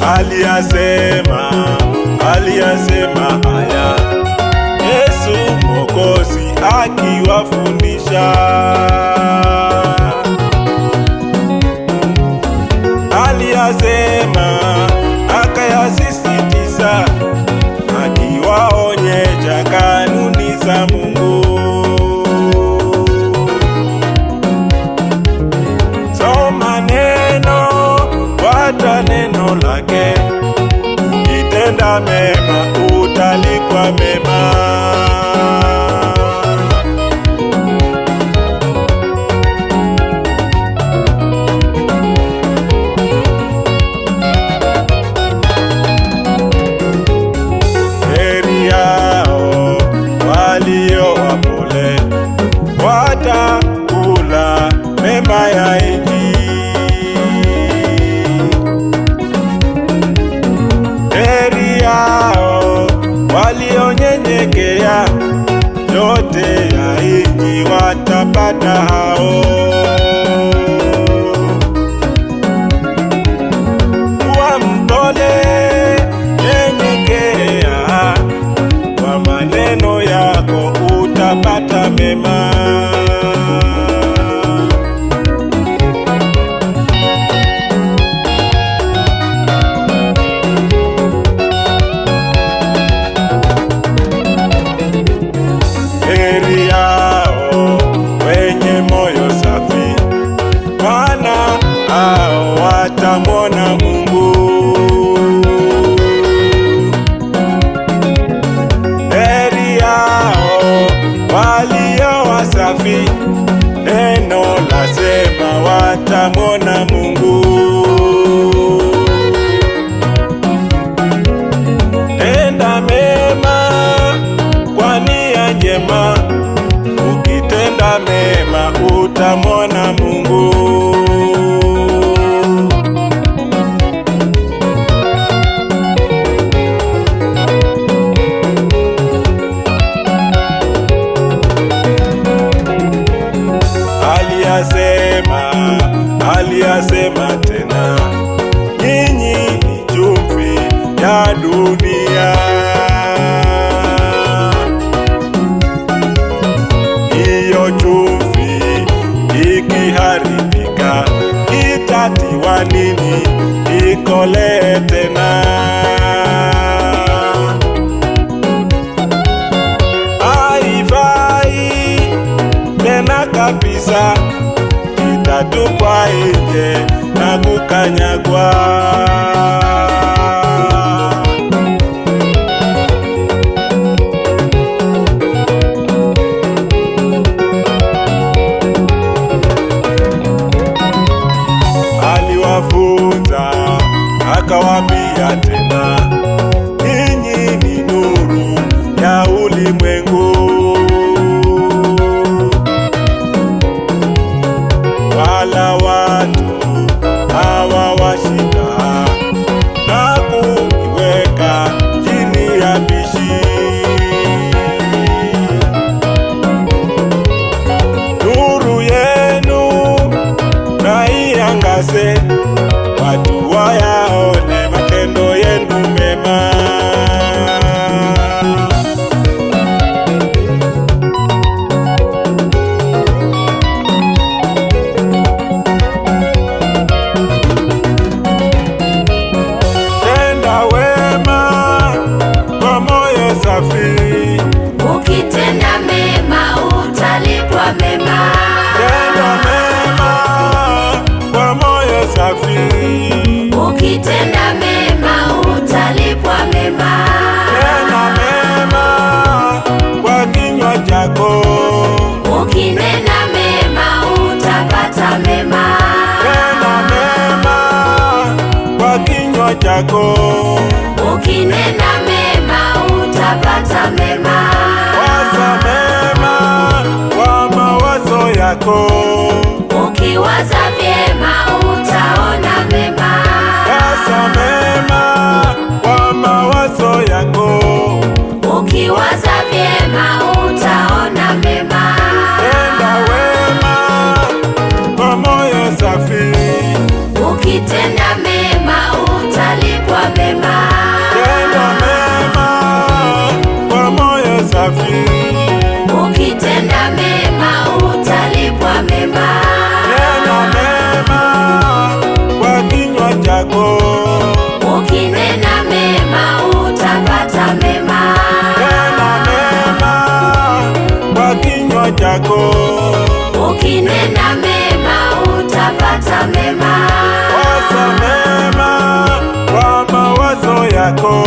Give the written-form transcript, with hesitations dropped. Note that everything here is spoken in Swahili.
aliyasema haya Yesu Mwokozi akiwafundisha. Aliyasema akayasisitiza, akiwaonyesha kanuni za Mungu. Soma neno, fuata neno lake, ukitenda mema utalipwa mema. Heri yao walio wapole, watakula mema ya nchi. Heri yao walionyenyekea, yote ya nchi watapata hao. Kuwa mpole, nyenyekea, kwa maneno yako utapata mema. Heri yao wenye moyo safi, maana hao watamwona Mungu. Heri yao walio wasafi, neno lasema watamwona Mungu. Tenda mema kwa nia njema, ukitenda mema utamwona Mungu. Aliyasema tena, nyinyi ni chumvi ya dunia. Hiyo chumvi ikiharibika, itatiwa nini ikolee tena? Haifai tena kabisa, itatupwa nje na kukanyagwa. Aliwafunza akawaambia tena, ninyi ni nuru ya ulimwengu. Wala watu hawawashika na kuiweka chini ya pishi. Nuru yenu na iangaze, watu wayaone matendo yenu mema. Tenda wema kwa moyo safi, ukitenda mema utalipwa mema. tenda mema kwa moyo safi, Ukitenda mema utalipwa mema. tenda mema kwa kinywa chako, Ukinena mema utapata mema. tenda mema kwa kinywa chako. Ukinena mema utapata mema. Waza mema kwa mawazo yako, Ukiwaza vyema utaona mema. waza mema kwa mawazo yako, Ukiwaza vyema utaona mema. tenda wema kwa moyo safi, Ukitenda mema utalipwa safi. Ukitenda mema utalipwa mema. Nena mema kwa kinywa chako. Ukinena mema utapata mema. Nena mema kwa kinywa chako. Ukinena mema utapata mema. Waza mema kwa mawazo yako.